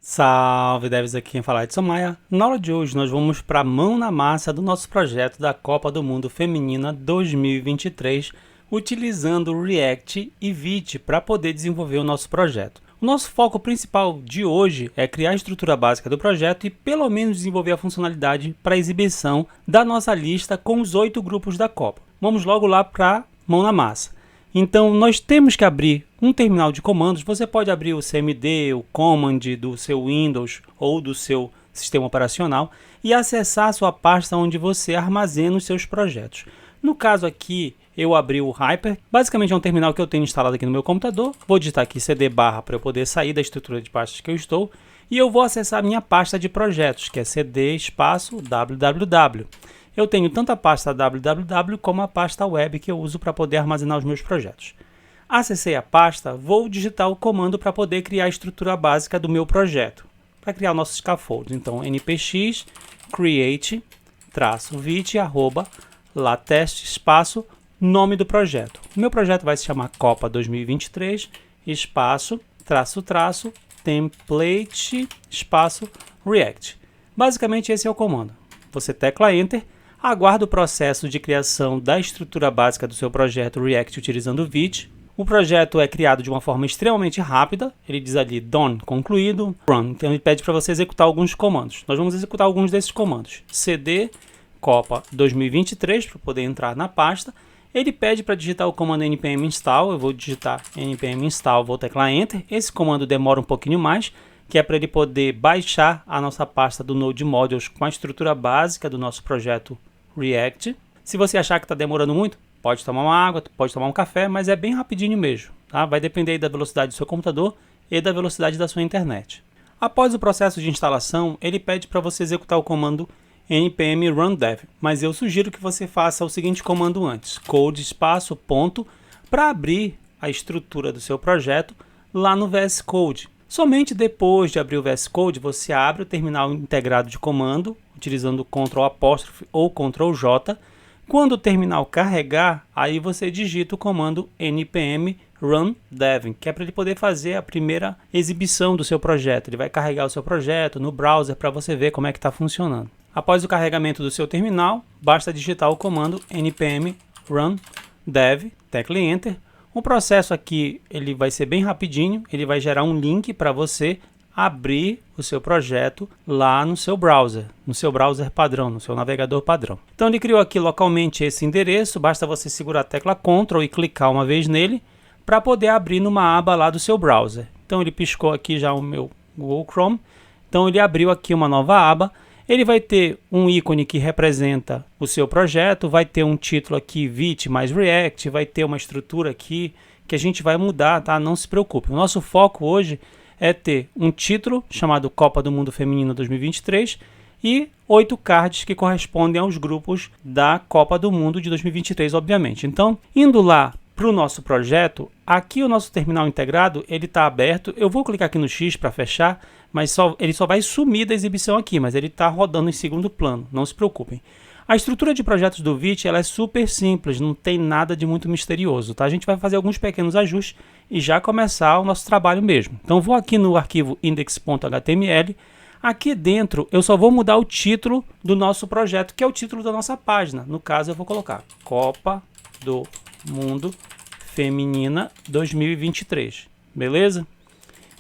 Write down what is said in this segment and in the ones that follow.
Salve devs, aqui quem fala é Edson Maia. Na aula de hoje nós vamos para a mão na massa do nosso projeto da Copa do Mundo Feminina 2023, utilizando o React e Vite para poder desenvolver o nosso projeto. O nosso foco principal de hoje é criar a estrutura básica do projeto e pelo menos desenvolver a funcionalidade para exibição da nossa lista com os 8 grupos da Copa. Vamos logo lá para a mão na massa. Então, nós temos que abrir um terminal de comandos. Você pode abrir o CMD, o Command do seu Windows ou do seu sistema operacional e acessar a sua pasta onde você armazena os seus projetos. No caso aqui, eu abri o Hyper. Basicamente é um terminal que eu tenho instalado aqui no meu computador. Vou digitar aqui cd barra para eu poder sair da estrutura de pastas que eu estou. E eu vou acessar a minha pasta de projetos, que é cd espaço www. Eu tenho tanto a pasta www como a pasta web que eu uso para poder armazenar os meus projetos. Acessei a pasta, vou digitar o comando para poder criar a estrutura básica do meu projeto, para criar o nosso scaffold. Então, npx create -vite latest espaço nome do projeto. O meu projeto vai se chamar Copa 2023 espaço template espaço React. Basicamente esse é o comando. Você tecla Enter, aguarda o processo de criação da estrutura básica do seu projeto React utilizando o Vite. O projeto é criado de uma forma extremamente rápida, ele diz ali done, concluído, run. Então ele pede para você executar alguns comandos. Nós vamos executar alguns desses comandos. cd copa 2023 para poder entrar na pasta. Ele pede para digitar o comando npm install, eu vou digitar npm install, vou teclar Enter. Esse comando demora um pouquinho mais, que é para ele poder baixar a nossa pasta do Node Modules com a estrutura básica do nosso projeto React. Se você achar que está demorando muito, pode tomar uma água, pode tomar um café, mas é bem rapidinho mesmo. Tá? Vai depender aí da velocidade do seu computador e da velocidade da sua internet. Após o processo de instalação, ele pede para você executar o comando npm run dev, mas eu sugiro que você faça o seguinte comando antes, code espaço ponto, para abrir a estrutura do seu projeto lá no VS Code. Somente depois de abrir o VS Code, você abre o terminal integrado de comando, utilizando Ctrl apóstrofe ou Ctrl J. Quando o terminal carregar, aí você digita o comando npm run dev, que é para ele poder fazer a primeira exibição do seu projeto. Ele vai carregar o seu projeto no browser para você ver como é que está funcionando. Após o carregamento do seu terminal, basta digitar o comando npm run dev, tecle Enter. O processo aqui ele vai ser bem rapidinho, ele vai gerar um link para você abrir o seu projeto lá no seu browser padrão, no seu navegador padrão. Então ele criou aqui localmente esse endereço, basta você segurar a tecla Ctrl e clicar uma vez nele para poder abrir numa aba lá do seu browser. Então ele piscou aqui já o meu Google Chrome, então ele abriu aqui uma nova aba. Ele vai ter um ícone que representa o seu projeto, vai ter um título aqui, Vite mais React, vai ter uma estrutura aqui que a gente vai mudar, tá? Não se preocupe. O nosso foco hoje é ter um título chamado Copa do Mundo Feminino 2023 e 8 cards que correspondem aos grupos da Copa do Mundo de 2023, obviamente. Então, indo lá para o nosso projeto, aqui o nosso terminal integrado ele está aberto. Eu vou clicar aqui no X para fechar, mas ele só vai sumir da exibição aqui, mas ele está rodando em segundo plano, não se preocupem. A estrutura de projetos do Vite ela é super simples, não tem nada de muito misterioso. Tá? A gente vai fazer alguns pequenos ajustes e já começar o nosso trabalho mesmo. Então vou aqui no arquivo index.html. Aqui dentro eu só vou mudar o título do nosso projeto, que é o título da nossa página. No caso eu vou colocar Copa do Mundo Feminina 2023, beleza?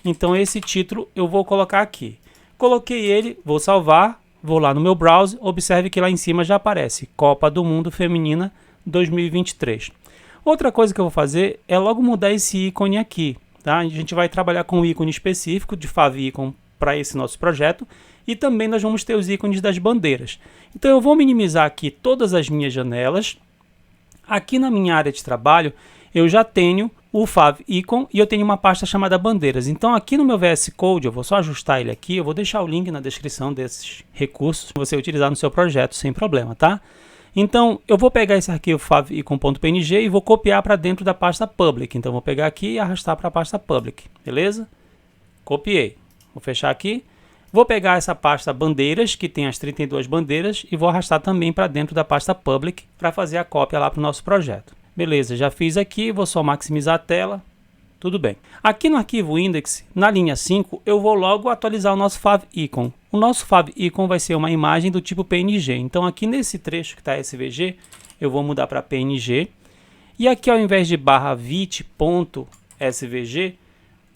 Então esse título eu vou colocar aqui. Coloquei ele, vou salvar, vou lá no meu browser, observe que lá em cima já aparece Copa do Mundo Feminina 2023. Outra coisa que eu vou fazer é logo mudar esse ícone aqui, tá? A gente vai trabalhar com um ícone específico de favicon para esse nosso projeto e também nós vamos ter os ícones das bandeiras. Então eu vou minimizar aqui todas as minhas janelas. Aqui na minha área de trabalho eu já tenho o favicon e eu tenho uma pasta chamada bandeiras. Então aqui no meu VS Code, eu vou só ajustar ele aqui, eu vou deixar o link na descrição desses recursos para você utilizar no seu projeto sem problema, tá? Então eu vou pegar esse arquivo favicon.png e vou copiar para dentro da pasta public. Então eu vou pegar aqui e arrastar para a pasta public, beleza? Copiei. Vou fechar aqui. Vou pegar essa pasta bandeiras, que tem as 32 bandeiras, e vou arrastar também para dentro da pasta public para fazer a cópia lá para o nosso projeto. Beleza, já fiz aqui, vou só maximizar a tela. Tudo bem. Aqui no arquivo index, na linha 5, eu vou logo atualizar o nosso favicon. O nosso favicon vai ser uma imagem do tipo PNG. Então aqui nesse trecho que está SVG, eu vou mudar para PNG. E aqui ao invés de /vit.svg,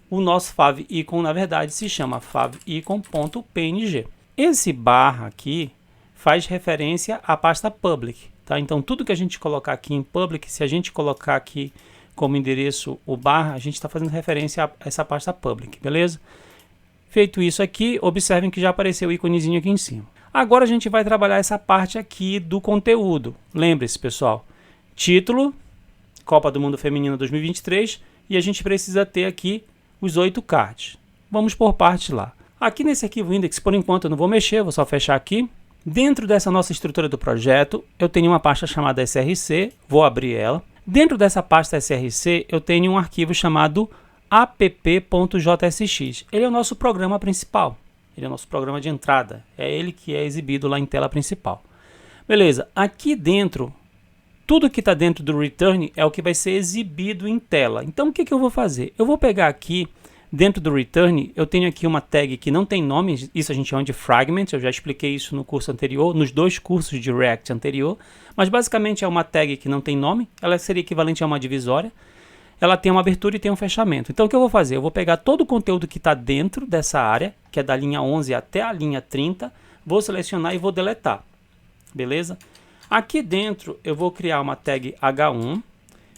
o nosso favicon na verdade se chama favicon.png. Esse barra aqui faz referência à pasta public. Tá? Então tudo que a gente colocar aqui em public, se a gente colocar aqui como endereço o barra, a gente está fazendo referência a essa pasta public, beleza? Feito isso aqui, observem que já apareceu o íconezinho aqui em cima. Agora a gente vai trabalhar essa parte aqui do conteúdo. Lembre-se, pessoal, título, Copa do Mundo Feminino 2023, e a gente precisa ter aqui os 8 cards. Vamos por parte lá. Aqui nesse arquivo index, por enquanto eu não vou mexer, vou só fechar aqui. Dentro dessa nossa estrutura do projeto, eu tenho uma pasta chamada src, vou abrir ela. Dentro dessa pasta src, eu tenho um arquivo chamado app.jsx. Ele é o nosso programa principal. Ele é o nosso programa de entrada. É ele que é exibido lá em tela principal. Beleza. Aqui dentro, tudo que está dentro do return é o que vai ser exibido em tela. Então, o que eu vou fazer? Eu vou pegar aqui, dentro do return, eu tenho aqui uma tag que não tem nome. Isso a gente chama de fragment. Eu já expliquei isso no curso anterior, nos 2 cursos de React anterior. Mas basicamente é uma tag que não tem nome. Ela seria equivalente a uma divisória. Ela tem uma abertura e tem um fechamento. Então o que eu vou fazer? Eu vou pegar todo o conteúdo que está dentro dessa área, que é da linha 11 até a linha 30, vou selecionar e vou deletar. Beleza? Aqui dentro eu vou criar uma tag H1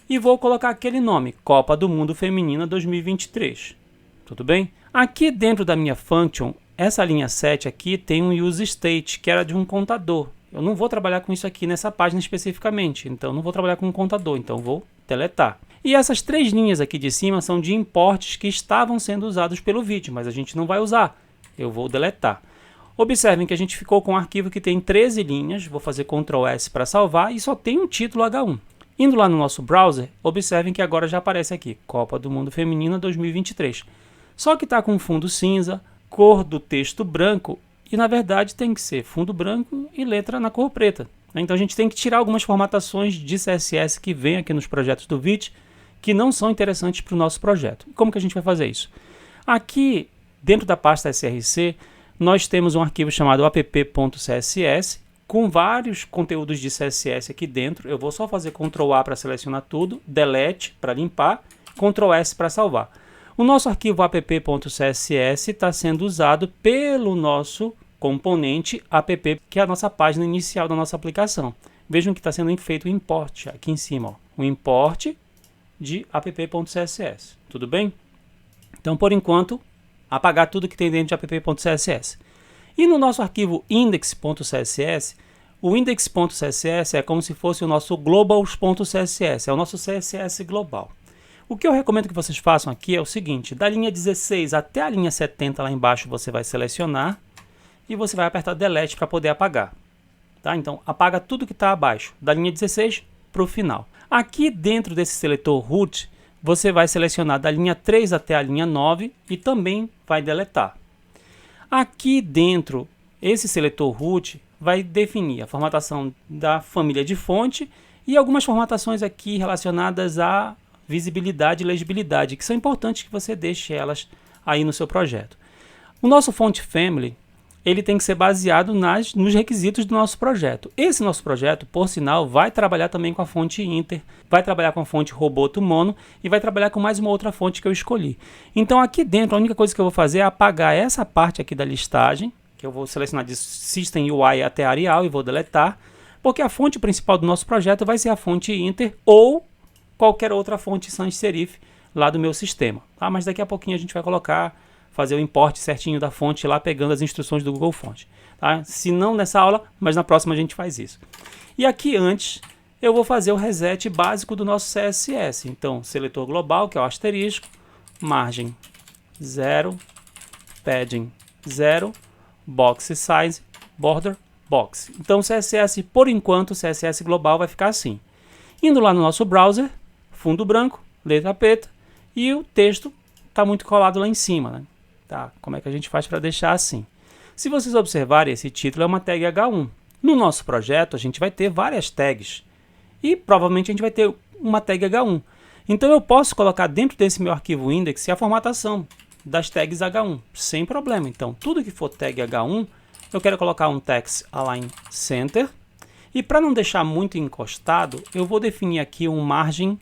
e vou colocar aquele nome, Copa do Mundo Feminina 2023. Tudo bem? Aqui dentro da minha function, essa linha 7 aqui tem um use state, que era de um contador. Eu não vou trabalhar com isso aqui nessa página especificamente, então não vou trabalhar com um contador, então vou deletar. E essas 3 linhas aqui de cima são de importes que estavam sendo usados pelo vídeo, mas a gente não vai usar. Eu vou deletar. Observem que a gente ficou com um arquivo que tem 13 linhas, vou fazer Ctrl S para salvar e só tem um título H1. Indo lá no nosso browser, observem que agora já aparece aqui, Copa do Mundo Feminina 2023. Só que está com fundo cinza, cor do texto branco e na verdade tem que ser fundo branco e letra na cor preta. Então a gente tem que tirar algumas formatações de CSS que vem aqui nos projetos do Vite que não são interessantes para o nosso projeto. Como que a gente vai fazer isso? Aqui dentro da pasta src nós temos um arquivo chamado app.css com vários conteúdos de CSS aqui dentro. Eu vou só fazer Ctrl A para selecionar tudo, Delete para limpar, Ctrl S para salvar. O nosso arquivo app.css está sendo usado pelo nosso componente app, que é a nossa página inicial da nossa aplicação. Vejam que está sendo feito o import aqui em cima, ó, o import de app.css. Tudo bem? Então, por enquanto, apagar tudo que tem dentro de app.css. E no nosso arquivo index.css, o index.css é como se fosse o nosso globals.css, é o nosso CSS global. O que eu recomendo que vocês façam aqui é o seguinte, da linha 16 até a linha 70 lá embaixo você vai selecionar e você vai apertar Delete para poder apagar. Tá? Então, apaga tudo que está abaixo, da linha 16 para o final. Aqui dentro desse seletor root, você vai selecionar da linha 3 até a linha 9 e também vai deletar. Aqui dentro, esse seletor root vai definir a formatação da família de fonte e algumas formatações aqui relacionadas à visibilidade e legibilidade, que são importantes que você deixe elas aí no seu projeto. O nosso font family, ele tem que ser baseado nos requisitos do nosso projeto. Esse nosso projeto, por sinal, vai trabalhar também com a fonte Inter, vai trabalhar com a fonte Roboto Mono e vai trabalhar com mais uma outra fonte que eu escolhi. Então aqui dentro, a única coisa que eu vou fazer é apagar essa parte aqui da listagem, que eu vou selecionar de System UI até Arial e vou deletar, porque a fonte principal do nosso projeto vai ser a fonte Inter ou qualquer outra fonte sans serif lá do meu sistema. Tá? Mas daqui a pouquinho a gente vai fazer o import certinho da fonte lá, pegando as instruções do Google Fonte. Tá? Se não nessa aula, mas na próxima a gente faz isso. E aqui antes, eu vou fazer o reset básico do nosso CSS. Então, seletor global, que é o asterisco, margem 0, padding 0, box size, border box. Então, o CSS, por enquanto, o CSS global vai ficar assim. Indo lá no nosso browser, fundo branco, letra preta, e o texto está muito colado lá em cima, né? Tá, como é que a gente faz para deixar assim? Se vocês observarem, esse título é uma tag H1. No nosso projeto, a gente vai ter várias tags. E provavelmente a gente vai ter uma tag H1. Então eu posso colocar dentro desse meu arquivo index a formatação das tags H1, sem problema. Então tudo que for tag H1, eu quero colocar um text align center. E para não deixar muito encostado, eu vou definir aqui um margem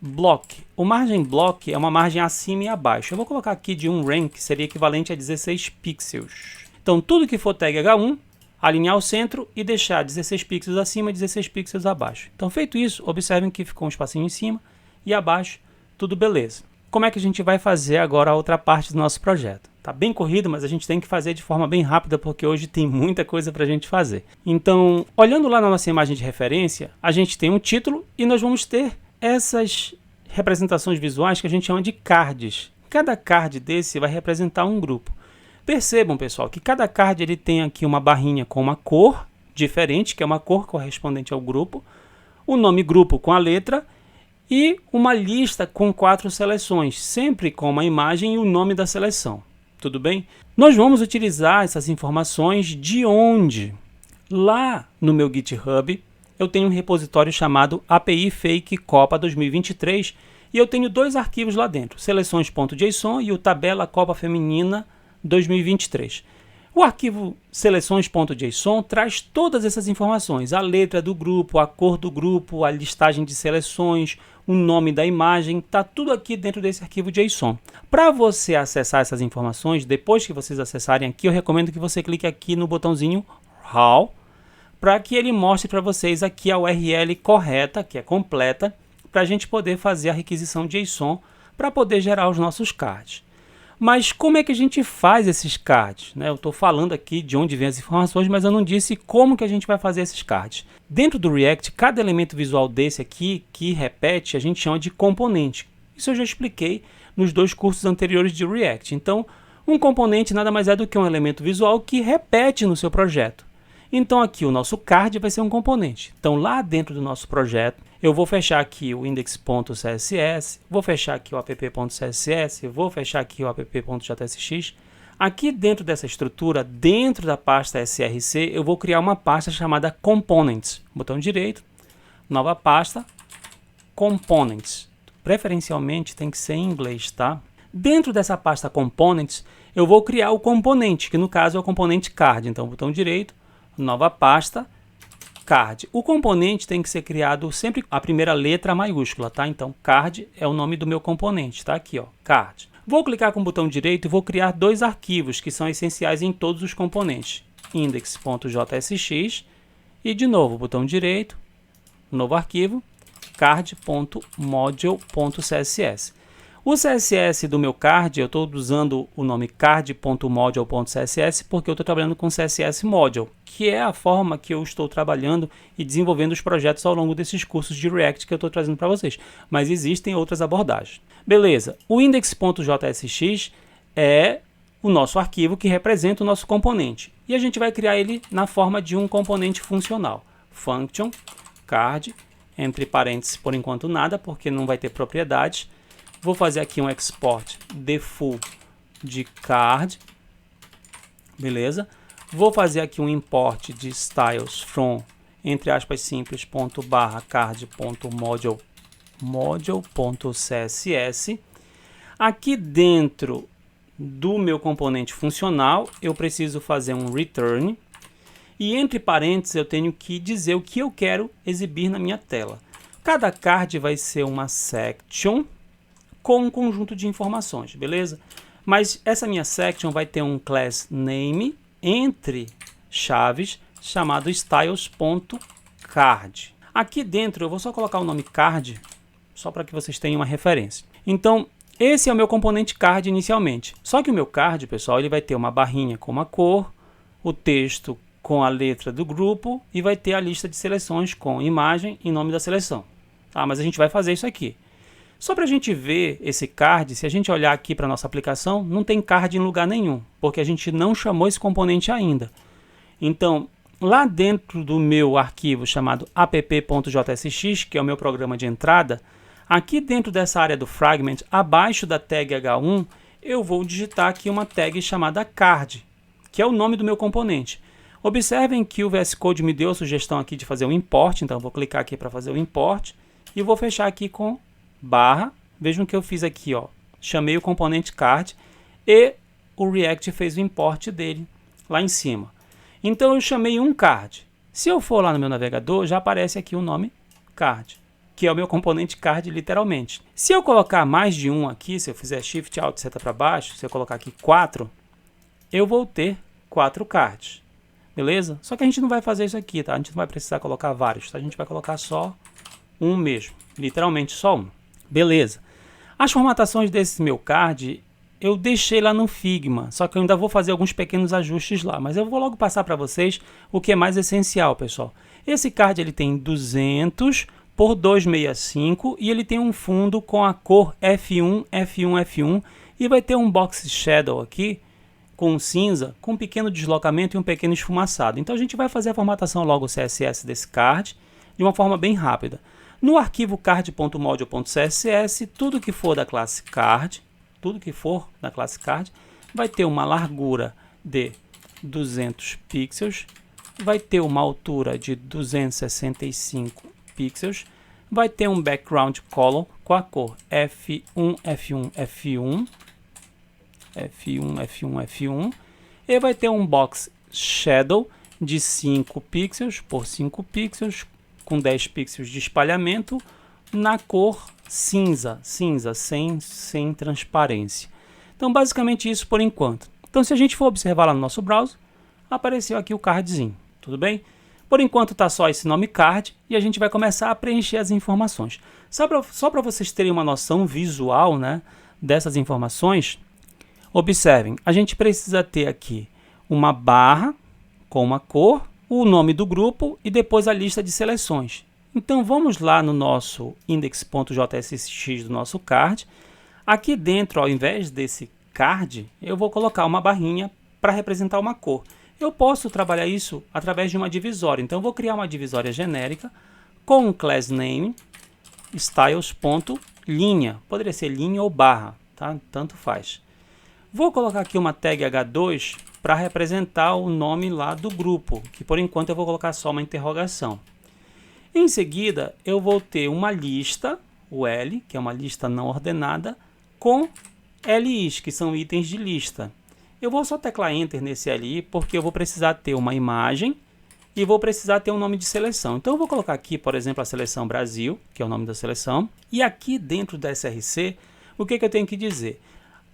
block. O margem block é uma margem acima e abaixo. Eu vou colocar aqui de um rank, que seria equivalente a 16 pixels. Então tudo que for tag H1, alinhar o centro e deixar 16 pixels acima e 16 pixels abaixo. Então feito isso, observem que ficou um espacinho em cima e abaixo, tudo beleza. Como é que a gente vai fazer agora a outra parte do nosso projeto? Tá bem corrido, mas a gente tem que fazer de forma bem rápida, porque hoje tem muita coisa para a gente fazer. Então, olhando lá na nossa imagem de referência, a gente tem um título e nós vamos ter essas representações visuais que a gente chama de cards. Cada card desse vai representar um grupo. Percebam, pessoal, que cada card ele tem aqui uma barrinha com uma cor diferente, que é uma cor correspondente ao grupo, o nome grupo com a letra e uma lista com 4 seleções, sempre com uma imagem e o nome da seleção. Tudo bem? Nós vamos utilizar essas informações de onde? Lá no meu GitHub, eu tenho um repositório chamado API Fake Copa 2023 e eu tenho 2 arquivos lá dentro, seleções.json e o tabela Copa Feminina 2023. O arquivo seleções.json traz todas essas informações, a letra do grupo, a cor do grupo, a listagem de seleções, o nome da imagem, está tudo aqui dentro desse arquivo JSON. Para você acessar essas informações, depois que vocês acessarem aqui, eu recomendo que você clique aqui no botãozinho How, para que ele mostre para vocês aqui a URL correta, que é completa, para a gente poder fazer a requisição JSON para poder gerar os nossos cards. Mas como é que a gente faz esses cards? Eu estou falando aqui de onde vem as informações, mas eu não disse como que a gente vai fazer esses cards. Dentro do React, cada elemento visual desse aqui que repete, a gente chama de componente. Isso eu já expliquei nos 2 cursos anteriores de React. Então, um componente nada mais é do que um elemento visual que repete no seu projeto. Então aqui o nosso card vai ser um componente. Então lá dentro do nosso projeto, eu vou fechar aqui o index.css, vou fechar aqui o app.css, vou fechar aqui o app.jsx. Aqui dentro dessa estrutura, dentro da pasta src, eu vou criar uma pasta chamada components. Botão direito, nova pasta, components. Preferencialmente tem que ser em inglês, tá? Dentro dessa pasta components, eu vou criar o componente, que no caso é o componente card. Então botão direito, nova pasta, card. O componente tem que ser criado sempre a primeira letra maiúscula, tá? Então, card é o nome do meu componente, tá? Aqui, ó, card. Vou clicar com o botão direito e vou criar 2 arquivos que são essenciais em todos os componentes. Index.jsx e, de novo, botão direito, novo arquivo, card.module.css. O CSS do meu card, eu estou usando o nome card.module.css porque eu estou trabalhando com CSS Module, que é a forma que eu estou trabalhando e desenvolvendo os projetos ao longo desses cursos de React que eu estou trazendo para vocês. Mas existem outras abordagens. Beleza, o index.jsx é o nosso arquivo que representa o nosso componente. E a gente vai criar ele na forma de um componente funcional. Function, card, entre parênteses por enquanto nada, porque não vai ter propriedades. Vou fazer aqui um export default de card, beleza? Vou fazer aqui um import de styles from, entre aspas simples, card.module.css. Aqui dentro do meu componente funcional, eu preciso fazer um return. E entre parênteses, eu tenho que dizer o que eu quero exibir na minha tela. Cada card vai ser uma section com um conjunto de informações, beleza? Mas essa minha section vai ter um class name entre chaves chamado styles.card. Aqui dentro eu vou só colocar o nome card, só para que vocês tenham uma referência. Então, esse é o meu componente card inicialmente. Só que o meu card, pessoal, ele vai ter uma barrinha com uma cor, o texto com a letra do grupo e vai ter a lista de seleções com imagem e nome da seleção. Tá? Mas a gente vai fazer isso aqui. Só para a gente ver esse card, se a gente olhar aqui para a nossa aplicação, não tem card em lugar nenhum, porque a gente não chamou esse componente ainda. Então, lá dentro do meu arquivo chamado app.jsx, que é o meu programa de entrada, aqui dentro dessa área do fragment, abaixo da tag H1, eu vou digitar aqui uma tag chamada card, que é o nome do meu componente. Observem que o VS Code me deu a sugestão aqui de fazer um import, então eu vou clicar aqui para fazer o import e vou fechar aqui com barra, vejam que eu fiz aqui, ó, chamei o componente card e o React fez o import dele lá em cima. Então eu chamei um card. Se eu for lá no meu navegador, já aparece aqui o nome card, que é o meu componente card literalmente. Se eu colocar mais de um aqui, se eu fizer Shift Alt seta para baixo, se eu colocar aqui 4, eu vou ter 4 cards. Beleza? Só que a gente não vai fazer isso aqui, tá? A gente não vai precisar colocar vários, tá? A gente vai colocar só um mesmo, literalmente só um. Beleza. As formatações desse meu card eu deixei lá no Figma, só que eu ainda vou fazer alguns pequenos ajustes lá, mas eu vou logo passar para vocês o que é mais essencial, pessoal. Esse card ele tem 200 por 265 e ele tem um fundo com a cor F1, F1, F1 e vai ter um box shadow aqui com cinza, com um pequeno deslocamento e um pequeno esfumaçado. Então a gente vai fazer a formatação logo CSS desse card de uma forma bem rápida. No arquivo card.module.css, tudo que for da classe card, vai ter uma largura de 200 pixels, vai ter uma altura de 265 pixels, vai ter um background color com a cor F1, F1, F1, F1, F1, F1, e vai ter um box shadow de 5 pixels por 5 pixels, com 10 pixels de espalhamento, na cor cinza, sem transparência. Então basicamente isso por enquanto. Então se a gente for observar lá no nosso browser, apareceu aqui o cardzinho, tudo bem? Por enquanto está só esse nome card e a gente vai começar a preencher as informações. Só para vocês terem uma noção visual, né, dessas informações, observem, a gente precisa ter aqui uma barra com uma cor, o nome do grupo e depois a lista de seleções. Então vamos lá no nosso index.jsx do nosso card. Aqui dentro, ao invés desse card, eu vou colocar uma barrinha para representar uma cor. Eu posso trabalhar isso através de uma divisória. Então eu vou criar uma divisória genérica com um class name styles.linha. Poderia ser linha ou barra, tá? Tanto faz. Vou colocar aqui uma tag h2 para representar o nome lá do grupo, que por enquanto eu vou colocar só uma interrogação. Em seguida, eu vou ter uma lista, o L, que é uma lista não ordenada, com LIs, que são itens de lista. Eu vou só teclar Enter nesse LI, porque eu vou precisar ter uma imagem e vou precisar ter um nome de seleção. Então eu vou colocar aqui, por exemplo, a seleção Brasil, que é o nome da seleção. E aqui dentro da SRC, o que eu tenho que dizer?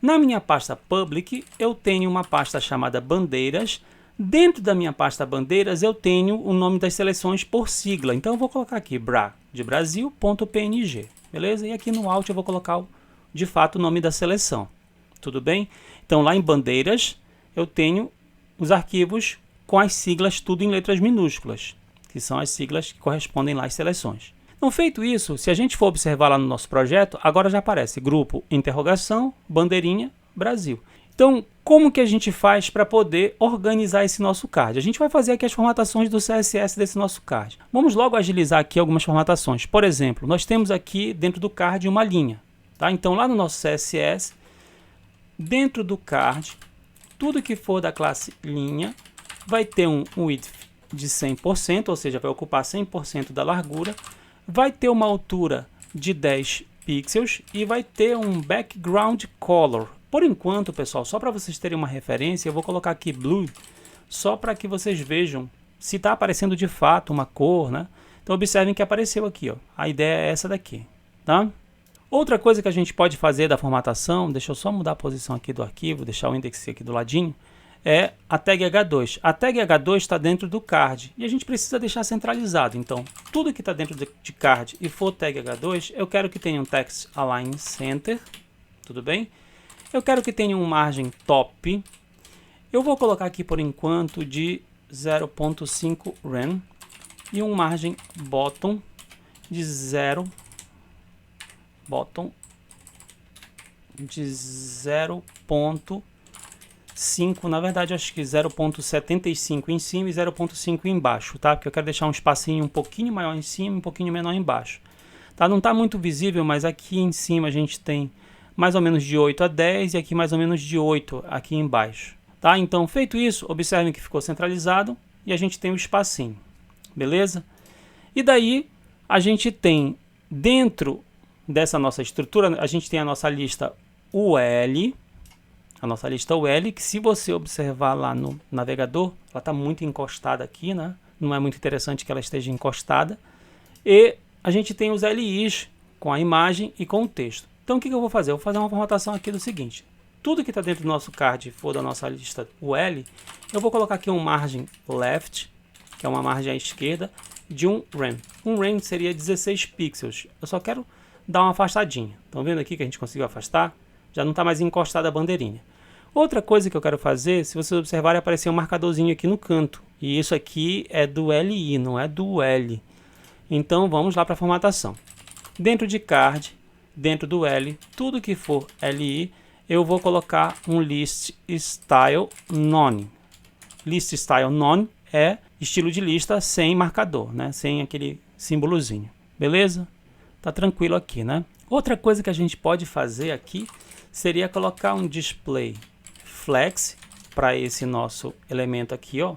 Na minha pasta Public, eu tenho uma pasta chamada Bandeiras. Dentro da minha pasta Bandeiras, eu tenho o nome das seleções por sigla. Então, eu vou colocar aqui BRA de Brasil.png, beleza? E aqui no Alt eu vou colocar, de fato, o nome da seleção. Tudo bem? Então, lá em Bandeiras, eu tenho os arquivos com as siglas tudo em letras minúsculas, que são as siglas que correspondem lá às seleções. Então, feito isso, se a gente for observar lá no nosso projeto, agora já aparece grupo, interrogação, bandeirinha, Brasil. Então, como que a gente faz para poder organizar esse nosso card? A gente vai fazer aqui as formatações do CSS desse nosso card. Vamos logo agilizar aqui algumas formatações. Por exemplo, nós temos aqui dentro do card uma linha. Tá? Então, lá no nosso CSS, dentro do card, tudo que for da classe linha vai ter um width de 100%, ou seja, vai ocupar 100% da largura, vai ter uma altura de 10 pixels e vai ter um background color. Por enquanto, pessoal, só para vocês terem uma referência, eu vou colocar aqui blue, só para que vocês vejam se está aparecendo de fato uma cor, né? Então observem que apareceu aqui, ó. A ideia é essa daqui, tá? Outra coisa que a gente pode fazer da formatação, deixa eu só mudar a posição aqui do arquivo, deixar o index aqui do ladinho, é a tag h2. A tag h2 está dentro do card e a gente precisa deixar centralizado. Então, tudo que está dentro de card e for tag h2, eu quero que tenha um text align center, tudo bem? Eu quero que tenha um margem top. Eu vou colocar aqui por enquanto de 0.5 rem e um margem bottom de 0.5, na verdade acho que 0.75 em cima e 0.5 embaixo, tá? Porque eu quero deixar um espacinho um pouquinho maior em cima e um pouquinho menor embaixo. Tá? Não está muito visível, mas aqui em cima a gente tem mais ou menos de 8 a 10 e aqui mais ou menos de 8 aqui embaixo. Tá? Então, feito isso, observem que ficou centralizado e a gente tem o espacinho, beleza? E daí a gente tem dentro dessa nossa estrutura, a gente tem a nossa lista UL, que se você observar lá no navegador, ela está muito encostada aqui, né? Não é muito interessante que ela esteja encostada. E a gente tem os LIs com a imagem e com o texto. Então o que eu vou fazer? Eu vou fazer uma formatação aqui do seguinte. Tudo que está dentro do nosso card for da nossa lista UL, eu vou colocar aqui um margem left, que é uma margem à esquerda, de um rem. Um rem seria 16 pixels. Eu só quero dar uma afastadinha. Estão vendo aqui que a gente conseguiu afastar? Já não está mais encostada a bandeirinha. Outra coisa que eu quero fazer, se vocês observarem, aparecer um marcadorzinho aqui no canto. E isso aqui é do LI, não é do L. Então vamos lá para a formatação. Dentro de card, dentro do L, tudo que for LI, eu vou colocar um list style none. List style none é estilo de lista sem marcador, né? Sem aquele símbolozinho. Beleza? Tá tranquilo aqui, né? Outra coisa que a gente pode fazer aqui seria colocar um display flex para esse nosso elemento aqui, ó.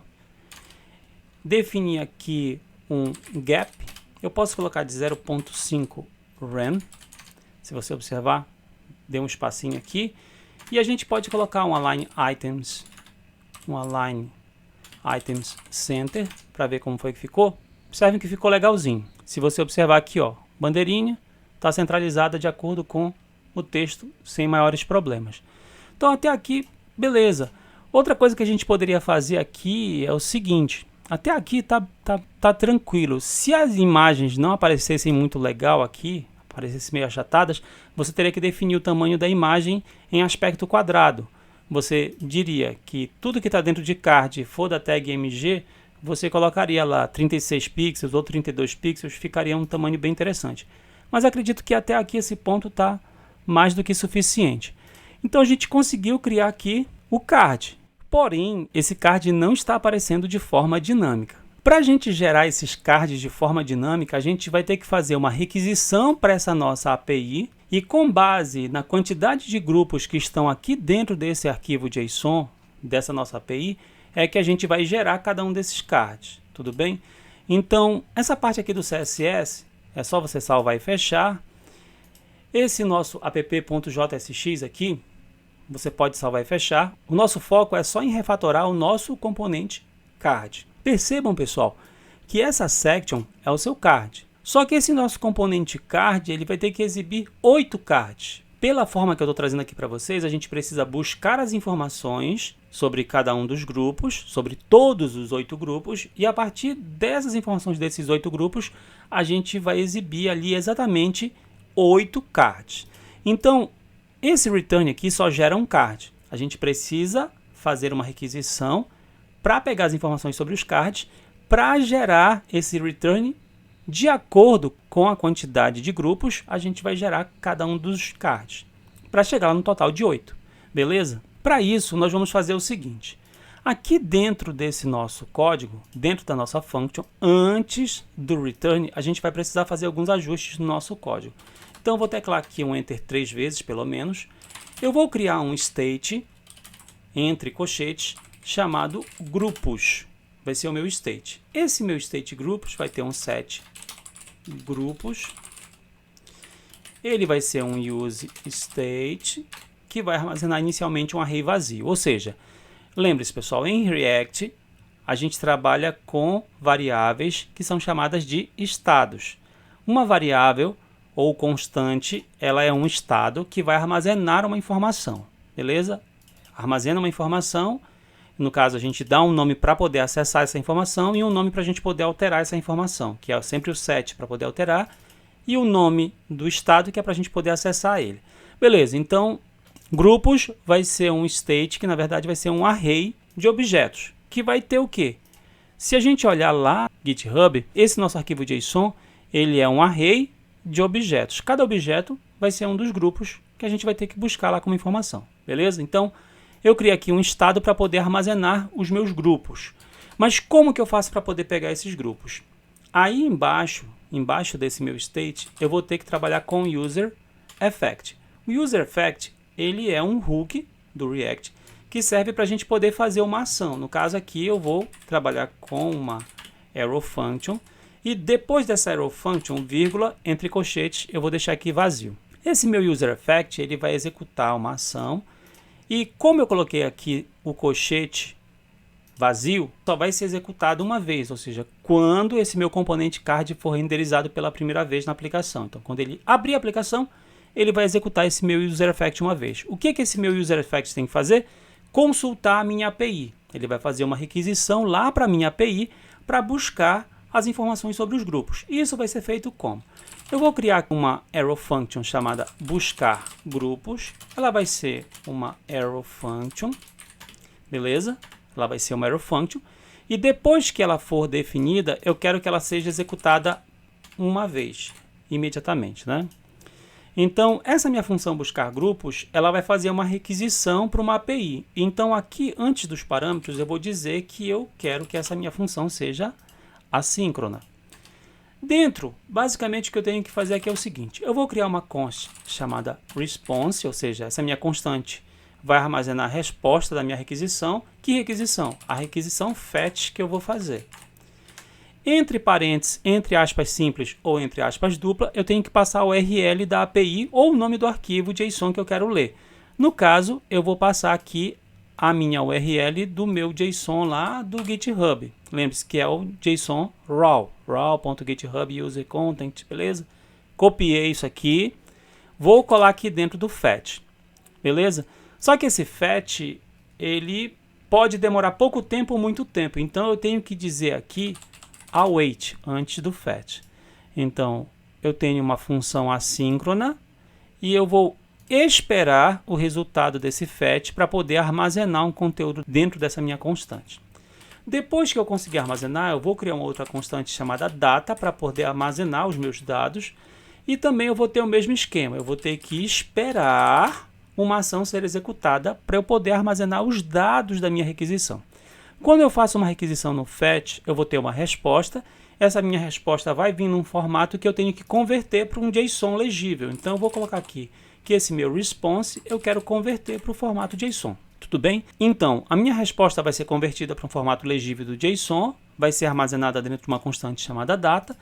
Definir aqui um gap. Eu posso colocar de 0.5 rem. Se você observar, deu um espacinho aqui. E a gente pode colocar um align items center para ver como foi que ficou. Observem que ficou legalzinho. Se você observar aqui, ó, bandeirinha está centralizada de acordo com o texto sem maiores problemas. Então até aqui, beleza. Outra coisa que a gente poderia fazer aqui é o seguinte. Até aqui tá tranquilo. Se as imagens não aparecessem muito legal aqui, aparecessem meio achatadas, você teria que definir o tamanho da imagem em aspecto quadrado. Você diria que tudo que está dentro de card for da tag MG, você colocaria lá 36 pixels ou 32 pixels, ficaria um tamanho bem interessante. Mas acredito que até aqui esse ponto está mais do que suficiente. Então a gente conseguiu criar aqui o card. Porém, esse card não está aparecendo de forma dinâmica. Para a gente gerar esses cards de forma dinâmica, a gente vai ter que fazer uma requisição para essa nossa API e com base na quantidade de grupos que estão aqui dentro desse arquivo JSON, dessa nossa API, é que a gente vai gerar cada um desses cards, tudo bem? Então, essa parte aqui do CSS, é só você salvar e fechar. Esse nosso app.jsx aqui, você pode salvar e fechar. O nosso foco é só em refatorar o nosso componente card. Percebam, pessoal, que essa section é o seu card. Só que esse nosso componente card, ele vai ter que exibir 8 cards. Pela forma que eu estou trazendo aqui para vocês, a gente precisa buscar as informações sobre cada um dos grupos, sobre todos os 8 grupos, e a partir dessas informações desses 8 grupos, a gente vai exibir ali exatamente 8 cards. Então, esse return aqui só gera um card. A gente precisa fazer uma requisição para pegar as informações sobre os cards, para gerar esse return de acordo com a quantidade de grupos, a gente vai gerar cada um dos cards, para chegar lá no total de 8, beleza? Para isso, nós vamos fazer o seguinte. Aqui dentro desse nosso código, dentro da nossa function, antes do return, a gente vai precisar fazer alguns ajustes no nosso código. Então, eu vou teclar aqui um Enter 3 vezes, pelo menos. Eu vou criar um state, entre colchetes, chamado grupos. Vai ser o meu state. Esse meu state grupos vai ter um set grupos. Ele vai ser um use state, que vai armazenar inicialmente um array vazio. Ou seja, lembre-se, pessoal, em React, a gente trabalha com variáveis que são chamadas de estados. Uma variável ou constante, ela é um estado que vai armazenar uma informação, beleza? Armazena uma informação. No caso, a gente dá um nome para poder acessar essa informação e um nome para a gente poder alterar essa informação, que é sempre o set para poder alterar, e o nome do estado, que é para a gente poder acessar ele. Beleza, então, grupos vai ser um state, que na verdade vai ser um array de objetos, que vai ter o quê? Se a gente olhar lá no GitHub, esse nosso arquivo JSON, ele é um array de objetos. Cada objeto vai ser um dos grupos que a gente vai ter que buscar lá como informação, beleza? Então, eu criei aqui um estado para poder armazenar os meus grupos. Mas como que eu faço para poder pegar esses grupos? Aí embaixo desse meu state, eu vou ter que trabalhar com o user effect. O user effect, ele é um hook do React que serve para a gente poder fazer uma ação. No caso aqui, eu vou trabalhar com uma arrow function E depois dessa arrow function, vírgula, entre colchetes, eu vou deixar aqui vazio. Esse meu user effect, ele vai executar uma ação. E como eu coloquei aqui o colchete vazio, só vai ser executado uma vez, ou seja, quando esse meu componente card for renderizado pela primeira vez na aplicação. Então, quando ele abrir a aplicação, ele vai executar esse meu user effect uma vez. O que esse meu user effect tem que fazer? Consultar a minha API. Ele vai fazer uma requisição lá para a minha API para buscar as informações sobre os grupos. Isso vai ser feito como? Eu vou criar uma arrow function chamada buscar grupos. Ela vai ser uma arrow function, beleza? Ela vai ser uma arrow function. E depois que ela for definida, eu quero que ela seja executada uma vez, imediatamente, né? Então, essa minha função buscar grupos, ela vai fazer uma requisição para uma API. Então, aqui, antes dos parâmetros, eu vou dizer que eu quero que essa minha função seja assíncrona. Dentro, basicamente, o que eu tenho que fazer aqui é o seguinte. Eu vou criar uma const chamada response, ou seja, essa minha constante vai armazenar a resposta da minha requisição. Que requisição? A requisição fetch que eu vou fazer. Entre parênteses, entre aspas simples ou entre aspas dupla, eu tenho que passar o URL da API ou o nome do arquivo JSON que eu quero ler. No caso, eu vou passar aqui a minha URL do meu JSON lá do GitHub. Lembre-se que é o JSON raw.github user content, beleza? Copiei isso aqui, vou colar aqui dentro do fetch, beleza? Só que esse fetch, ele pode demorar pouco tempo ou muito tempo, então eu tenho que dizer aqui await antes do fetch. Então, eu tenho uma função assíncrona e eu vou esperar o resultado desse fetch para poder armazenar um conteúdo dentro dessa minha constante. Depois que eu conseguir armazenar, eu vou criar uma outra constante chamada data para poder armazenar os meus dados e também eu vou ter o mesmo esquema. Eu vou ter que esperar uma ação ser executada para eu poder armazenar os dados da minha requisição. Quando eu faço uma requisição no fetch, eu vou ter uma resposta. Essa minha resposta vai vir num formato que eu tenho que converter para um JSON legível. Então eu vou colocar aqui que esse meu response eu quero converter para o formato JSON. Tudo bem? Então, a minha resposta vai ser convertida para um formato legível do JSON, vai ser armazenada dentro de uma constante chamada data,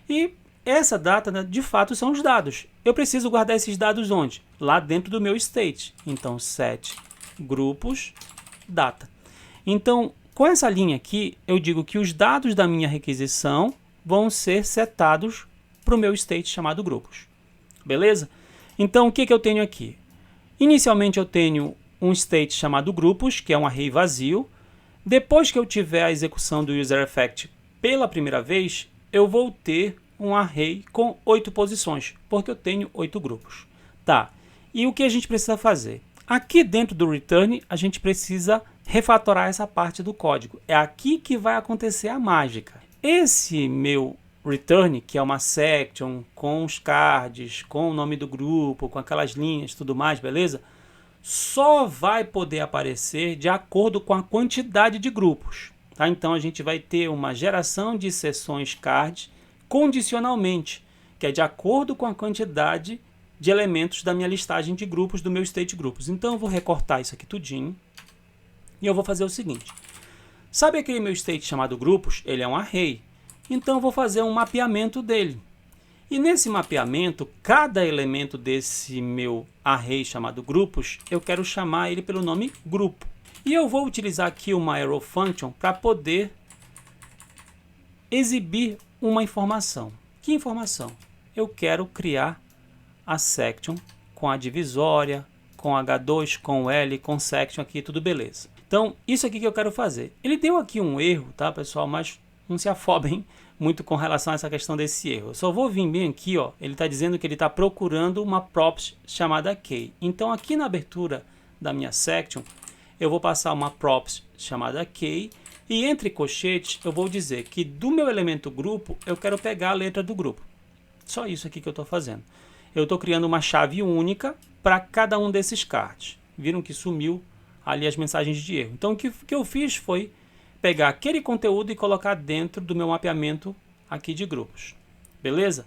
e essa data, né, de fato, são os dados. Eu preciso guardar esses dados onde? Lá dentro do meu state. Então, set grupos data. Então, com essa linha aqui, eu digo que os dados da minha requisição vão ser setados para o meu state chamado grupos. Beleza? Então, o que eu tenho aqui? Inicialmente, eu tenho um state chamado grupos, que é um array vazio. Depois que eu tiver a execução do user effect pela primeira vez, eu vou ter um array com 8 posições, porque eu tenho 8 grupos. Tá, e o que a gente precisa fazer? Aqui dentro do return, a gente precisa refatorar essa parte do código. É aqui que vai acontecer a mágica. Esse meu return, que é uma section com os cards, com o nome do grupo, com aquelas linhas e tudo mais, beleza? Só vai poder aparecer de acordo com a quantidade de grupos. Tá? Então a gente vai ter uma geração de seções cards condicionalmente, que é de acordo com a quantidade de elementos da minha listagem de grupos, do meu state grupos. Então eu vou recortar isso aqui tudinho e eu vou fazer o seguinte. Sabe aquele meu state chamado grupos? Ele é um array. Então eu vou fazer um mapeamento dele. E nesse mapeamento, cada elemento desse meu array chamado grupos, eu quero chamar ele pelo nome grupo. E eu vou utilizar aqui uma arrow function para poder exibir uma informação. Que informação? Eu quero criar a section com a divisória, com H2, com L, com section aqui, tudo beleza. Então, isso aqui que eu quero fazer. Ele deu aqui um erro, tá, pessoal? Mas não se afobem muito com relação a essa questão desse erro. Eu só vou vir bem aqui, ó. Ele está dizendo que ele está procurando uma props chamada key. Então, aqui na abertura da minha section, eu vou passar uma props chamada key e entre colchetes eu vou dizer que do meu elemento grupo eu quero pegar a letra do grupo. Só isso aqui que eu estou fazendo. Eu estou criando uma chave única para cada um desses cards. Viram que sumiu ali as mensagens de erro. Então o que eu fiz foi pegar aquele conteúdo e colocar dentro do meu mapeamento aqui de grupos. Beleza?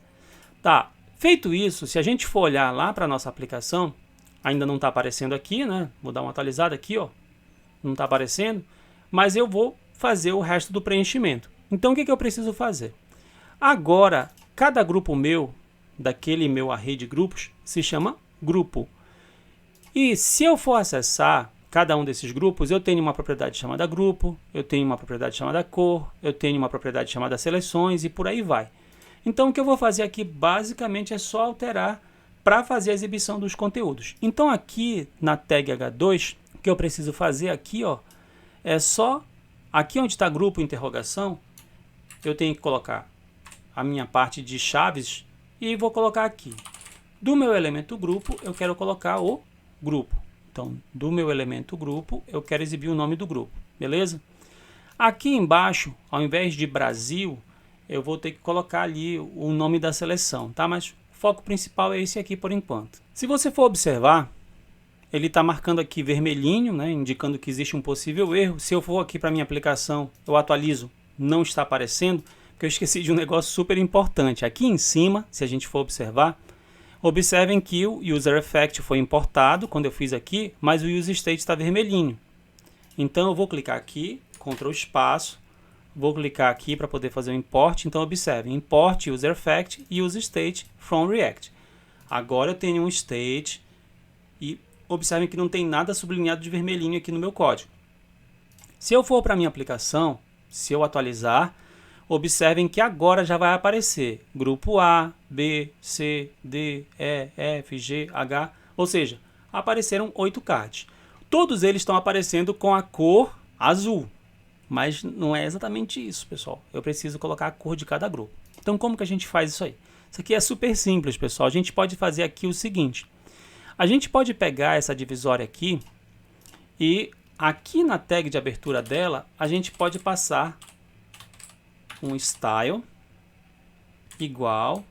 Tá. Feito isso, se a gente for olhar lá para a nossa aplicação, ainda não está aparecendo aqui, né? Vou dar uma atualizada aqui, ó. Não está aparecendo, mas eu vou fazer o resto do preenchimento. Então o que eu preciso fazer? Agora, cada grupo meu, daquele meu array de grupos, se chama grupo. E se eu for acessar cada um desses grupos, eu tenho uma propriedade chamada grupo, eu tenho uma propriedade chamada cor, eu tenho uma propriedade chamada seleções e por aí vai. Então, o que eu vou fazer aqui, basicamente, é só alterar para fazer a exibição dos conteúdos. Então, aqui na tag H2, o que eu preciso fazer aqui, ó, é só, aqui onde está grupo interrogação, eu tenho que colocar a minha parte de chaves e vou colocar aqui. Do meu elemento grupo, eu quero colocar o grupo. Então, do meu elemento grupo, eu quero exibir o nome do grupo, beleza? Aqui embaixo, ao invés de Brasil, eu vou ter que colocar ali o nome da seleção, tá? Mas o foco principal é esse aqui por enquanto. Se você for observar, ele está marcando aqui vermelhinho, né, indicando que existe um possível erro. Se eu for aqui para minha aplicação, eu atualizo, não está aparecendo, porque eu esqueci de um negócio super importante. Aqui em cima, se a gente for observar, observem que o User Effect foi importado quando eu fiz aqui, mas o Use State está vermelhinho. Então eu vou clicar aqui, Ctrl espaço, vou clicar aqui para poder fazer o import. Então observem, import User Effect e Use State from React. Agora eu tenho um state e observem que não tem nada sublinhado de vermelhinho aqui no meu código. Se eu for para a minha aplicação, se eu atualizar, observem que agora já vai aparecer grupo A, B, C, D, E, F, G, H, ou seja, apareceram 8 cards. Todos eles estão aparecendo com a cor azul, mas não é exatamente isso, pessoal. Eu preciso colocar a cor de cada grupo. Então, como que a gente faz isso aí? Isso aqui é super simples, pessoal. A gente pode fazer aqui o seguinte. A gente pode pegar essa divisória aqui e aqui na tag de abertura dela, a gente pode passar um style igual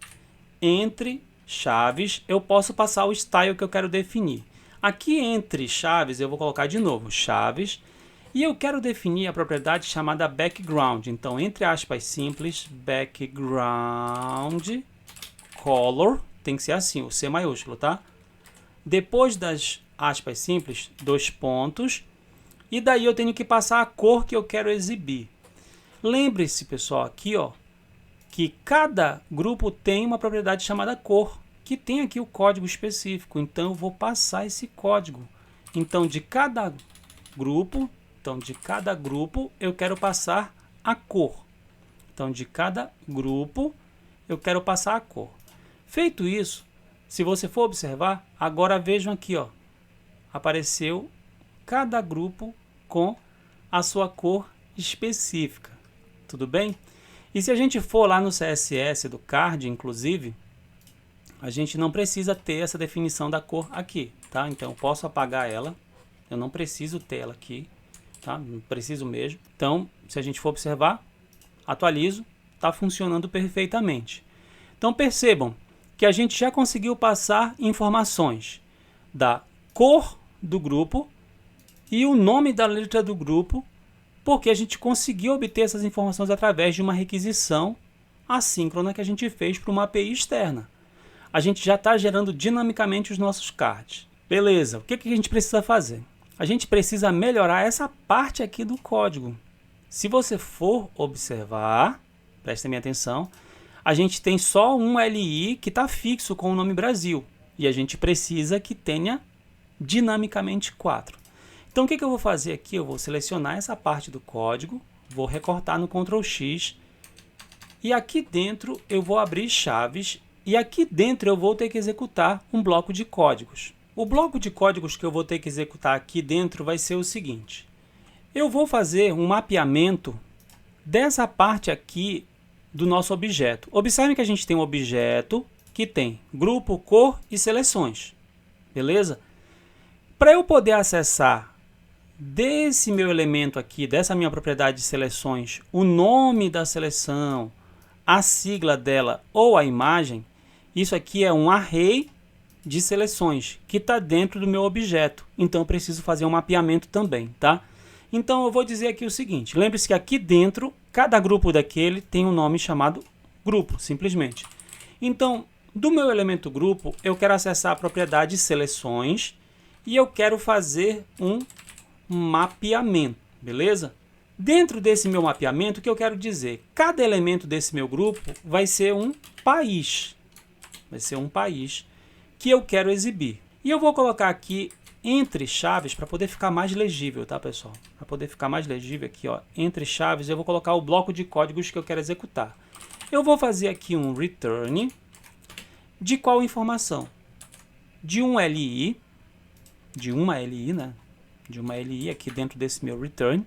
entre chaves, eu posso passar o style que eu quero definir. Aqui entre chaves eu vou colocar de novo chaves e eu quero definir a propriedade chamada background. Então, entre aspas simples, background color, tem que ser assim, o C maiúsculo, tá? Depois das aspas simples, 2 pontos, e daí eu tenho que passar a cor que eu quero exibir. Lembre-se, pessoal, aqui, ó, que cada grupo tem uma propriedade chamada cor, que tem aqui o código específico. Então, eu vou passar esse código. Então, de cada grupo, eu quero passar a cor. Então, de cada grupo, eu quero passar a cor. Feito isso, se você for observar, agora vejam aqui, ó, apareceu cada grupo com a sua cor específica. Tudo bem? E se a gente for lá no CSS do card, inclusive, a gente não precisa ter essa definição da cor aqui, tá? Então, eu posso apagar ela. Eu não preciso ter ela aqui, tá? Não preciso mesmo. Então, se a gente for observar, atualizo, está funcionando perfeitamente. Então, percebam que a gente já conseguiu passar informações da cor do grupo e o nome da letra do grupo, porque a gente conseguiu obter essas informações através de uma requisição assíncrona que a gente fez para uma API externa. A gente já está gerando dinamicamente os nossos cards. Beleza, o que a gente precisa fazer? A gente precisa melhorar essa parte aqui do código. Se você for observar, prestem minha atenção, a gente tem só um LI que está fixo com o nome Brasil. E a gente precisa que tenha dinamicamente 4. Então, o que eu vou fazer aqui? Eu vou selecionar essa parte do código, vou recortar no Ctrl X e aqui dentro eu vou abrir chaves e aqui dentro eu vou ter que executar um bloco de códigos. O bloco de códigos que eu vou ter que executar aqui dentro vai ser o seguinte. Eu vou fazer um mapeamento dessa parte aqui do nosso objeto. Observe que a gente tem um objeto que tem grupo, cor e seleções. Beleza? Para eu poder acessar desse meu elemento aqui, dessa minha propriedade de seleções, o nome da seleção, a sigla dela ou a imagem, isso aqui é um array de seleções que está dentro do meu objeto. Então eu preciso fazer um mapeamento também, tá? Então eu vou dizer aqui o seguinte, lembre-se que aqui dentro, cada grupo daquele tem um nome chamado grupo, simplesmente. Então, do meu elemento grupo, eu quero acessar a propriedade seleções e eu quero fazer um mapeamento, beleza? Dentro desse meu mapeamento, o que eu quero dizer? Cada elemento desse meu grupo vai ser um país. Vai ser um país que eu quero exibir. E eu vou colocar aqui entre chaves para poder ficar mais legível, tá, pessoal? Para poder ficar mais legível aqui, ó, entre chaves, eu vou colocar o bloco de códigos que eu quero executar. Eu vou fazer aqui um return de qual informação? De um LI, de uma LI, né? De uma LI aqui dentro desse meu return,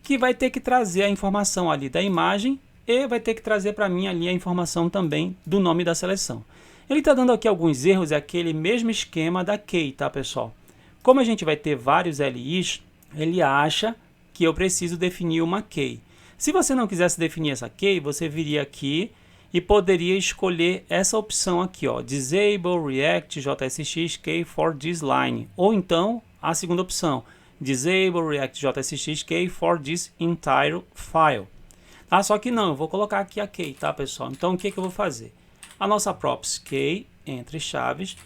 que vai ter que trazer a informação ali da imagem e vai ter que trazer para mim ali a informação também do nome da seleção. Ele está dando aqui alguns erros, é aquele mesmo esquema da key, tá, pessoal? Como a gente vai ter vários LIs, ele acha que eu preciso definir uma key. Se você não quisesse definir essa key, você viria aqui e poderia escolher essa opção aqui, ó, Disable React JSX Key for this line. Ou então, a segunda opção, Disable React JSX Key for this entire file. Tá? Só que não, eu vou colocar aqui a key, tá, pessoal? Então, o que eu vou fazer? A nossa props key, entre chaves,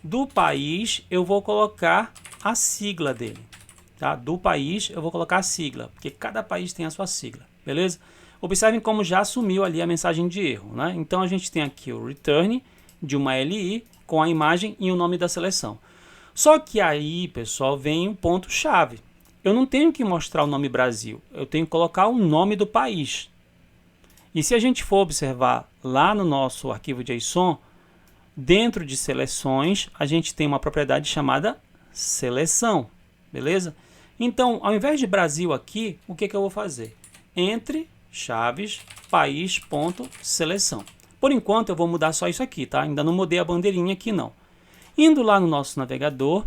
do país, eu vou colocar a sigla dele. Tá? Do país, eu vou colocar a sigla, porque cada país tem a sua sigla, beleza? Observem como já assumiu ali a mensagem de erro, né? Então, a gente tem aqui o return de uma LI com a imagem e o nome da seleção. Só que aí, pessoal, vem um ponto-chave. Eu não tenho que mostrar o nome Brasil, eu tenho que colocar o nome do país. E se a gente for observar lá no nosso arquivo JSON, dentro de seleções, a gente tem uma propriedade chamada seleção, beleza? Então, ao invés de Brasil aqui, o que eu vou fazer? Entre chaves, país.seleção. Por enquanto, eu vou mudar só isso aqui, tá? Ainda não mudei a bandeirinha aqui, não. Indo lá no nosso navegador,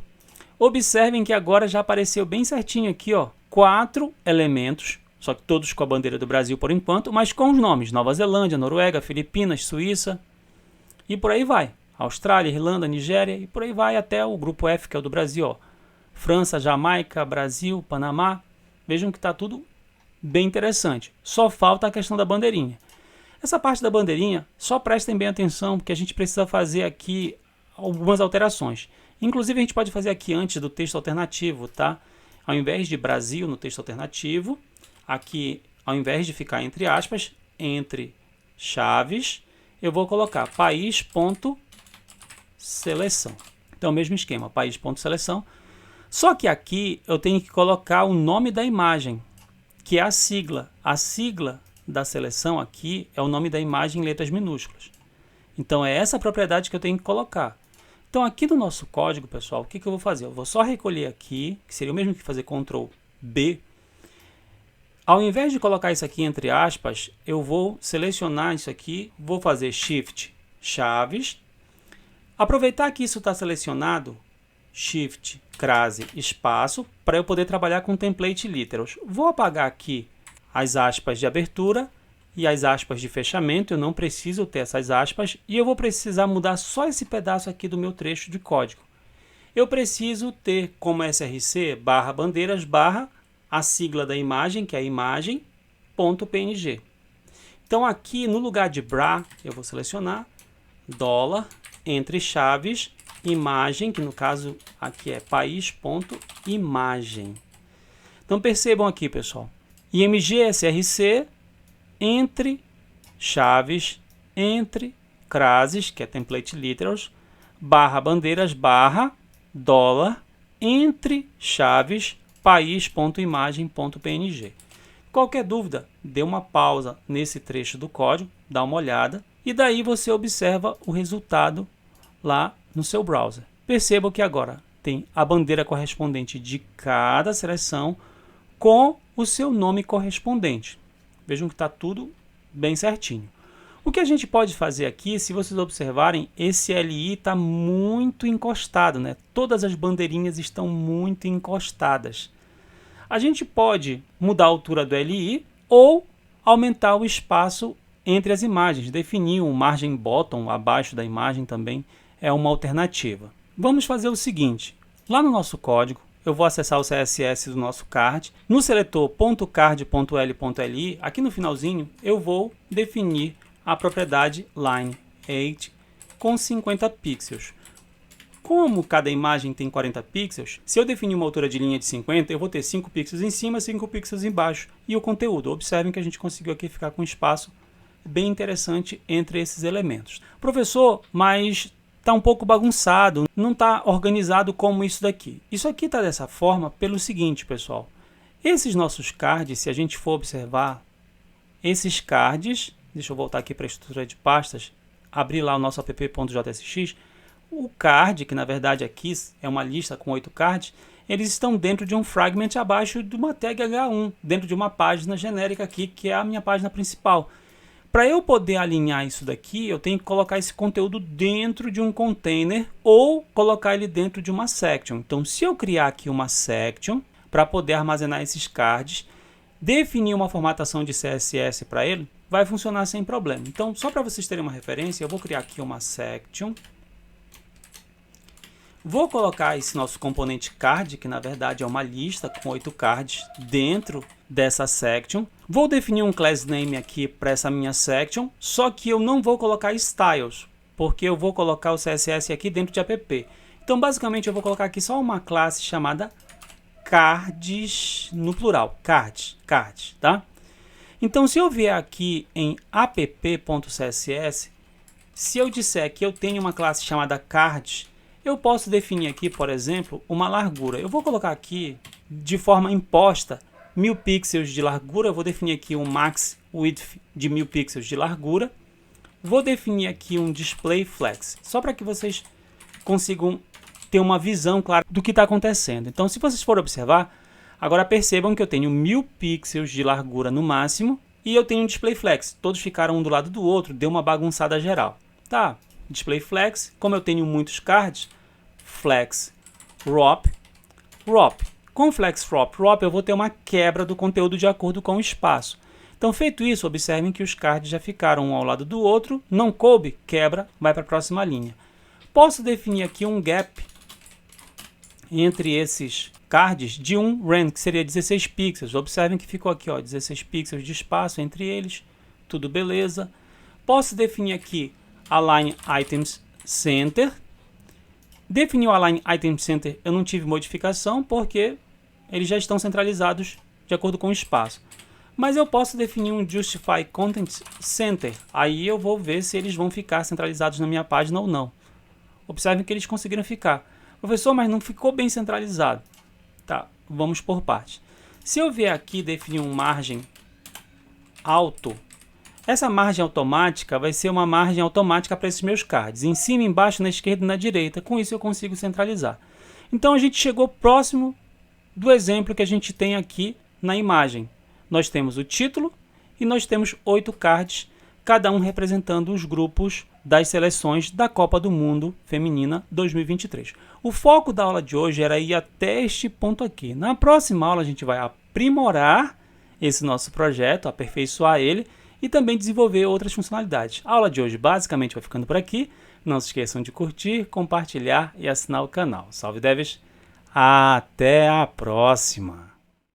observem que agora já apareceu bem certinho aqui, ó, 4 elementos, só que todos com a bandeira do Brasil por enquanto, mas com os nomes Nova Zelândia, Noruega, Filipinas, Suíça e por aí vai. Austrália, Irlanda, Nigéria e por aí vai até o grupo F, que é o do Brasil, ó. França, Jamaica, Brasil, Panamá. Vejam que está tudo bem interessante. Só falta a questão da bandeirinha. Essa parte da bandeirinha, só prestem bem atenção, porque a gente precisa fazer aqui algumas alterações. Inclusive, a gente pode fazer aqui antes do texto alternativo, tá? Ao invés de Brasil no texto alternativo, aqui, ao invés de ficar entre aspas, entre chaves, eu vou colocar país.seleção. Então, mesmo esquema, país.seleção. Só que aqui eu tenho que colocar o nome da imagem, que é a sigla. A sigla da seleção aqui é o nome da imagem em letras minúsculas. Então, é essa propriedade que eu tenho que colocar. Então, aqui no nosso código, pessoal, o que eu vou fazer? Eu vou só recolher aqui, que seria o mesmo que fazer Ctrl B. Ao invés de colocar isso aqui entre aspas, eu vou selecionar isso aqui, vou fazer Shift chaves. Aproveitar que isso está selecionado, Shift crase espaço, para eu poder trabalhar com template literals. Vou apagar aqui as aspas de abertura e as aspas de fechamento, eu não preciso ter essas aspas, e eu vou precisar mudar só esse pedaço aqui do meu trecho de código. Eu preciso ter como src barra bandeiras barra a sigla da imagem, que é a imagem.png. Então aqui no lugar de bra, eu vou selecionar dólar, entre chaves, imagem, que no caso aqui é país.imagem. Então percebam aqui, pessoal, img src, entre chaves, entre crases, que é template literals, barra bandeiras, barra dólar, entre chaves, país.imagem.png. Qualquer dúvida, dê uma pausa nesse trecho do código, dá uma olhada, e daí você observa o resultado lá no seu browser. Percebam que agora tem a bandeira correspondente de cada seleção com o seu nome correspondente. Vejam que está tudo bem certinho. O que a gente pode fazer aqui, se vocês observarem, esse LI está muito encostado, né? Todas as bandeirinhas estão muito encostadas. A gente pode mudar a altura do LI ou aumentar o espaço entre as imagens. Definir um margem bottom abaixo da imagem também é uma alternativa. Vamos fazer o seguinte. Lá no nosso código, eu vou acessar o CSS do nosso card. No seletor .card.l.li, aqui no finalzinho, eu vou definir a propriedade line8 com 50 pixels. Como cada imagem tem 40 pixels, se eu definir uma altura de linha de 50, eu vou ter 5 pixels em cima, 5 pixels embaixo. E o conteúdo, observem que a gente conseguiu aqui ficar com um espaço bem interessante entre esses elementos. Professor, mas está um pouco bagunçado, não está organizado como isso daqui. Isso aqui está dessa forma pelo seguinte, pessoal. Esses nossos cards, se a gente for observar, esses cards, deixa eu voltar aqui para a estrutura de pastas, abrir lá o nosso app.jsx, o card, que na verdade aqui é uma lista com 8 cards, eles estão dentro de um fragment abaixo de uma tag H1, dentro de uma página genérica aqui, que é a minha página principal. Para eu poder alinhar isso daqui, eu tenho que colocar esse conteúdo dentro de um container ou colocar ele dentro de uma section. Então, se eu criar aqui uma section para poder armazenar esses cards, definir uma formatação de CSS para ele, vai funcionar sem problema. Então, só para vocês terem uma referência, eu vou criar aqui uma section. Vou colocar esse nosso componente card, que na verdade é uma lista com 8 cards dentro dessa section. Vou definir um class name aqui para essa minha section, só que eu não vou colocar styles, porque eu vou colocar o CSS aqui dentro de app. Então, basicamente, eu vou colocar aqui só uma classe chamada cards, no plural, cards, tá? Então, se eu vier aqui em app.css, se eu disser que eu tenho uma classe chamada cards, eu posso definir aqui, por exemplo, uma largura. Eu vou colocar aqui, de forma imposta, 1000 pixels de largura. Eu vou definir aqui um max width de 1000 pixels de largura. Vou definir aqui um display flex, só para que vocês consigam ter uma visão clara do que está acontecendo. Então, se vocês forem observar, agora percebam que eu tenho 1000 pixels de largura no máximo e eu tenho um display flex. Todos ficaram um do lado do outro, deu uma bagunçada geral. Tá, display flex, como eu tenho muitos cards, flex wrap. Com flex wrap eu vou ter uma quebra do conteúdo de acordo com o espaço. Então, feito isso, observem que os cards já ficaram um ao lado do outro, não coube, quebra, vai para a próxima linha. Posso definir aqui um gap entre esses cards de um rand, que seria 16 pixels. Observem que ficou aqui, ó, 16 pixels de espaço entre eles, tudo beleza. Posso definir aqui Align Items Center. Definir o Align Item Center eu não tive modificação porque eles já estão centralizados de acordo com o espaço. Mas eu posso definir um Justify Content Center. Aí eu vou ver se eles vão ficar centralizados na minha página ou não. Observem que eles conseguiram ficar. Professor, mas não ficou bem centralizado. Tá, vamos por partes. Se eu vier aqui definir um margem auto, essa margem automática vai ser uma margem automática para esses meus cards. Em cima, embaixo, na esquerda e na direita. Com isso eu consigo centralizar. Então a gente chegou próximo do exemplo que a gente tem aqui na imagem. Nós temos o título e nós temos 8 cards, cada um representando os grupos das seleções da Copa do Mundo Feminina 2023. O foco da aula de hoje era ir até este ponto aqui. Na próxima aula a gente vai aprimorar esse nosso projeto, aperfeiçoar ele e também desenvolver outras funcionalidades. A aula de hoje basicamente vai ficando por aqui. Não se esqueçam de curtir, compartilhar e assinar o canal. Salve devs! Até a próxima!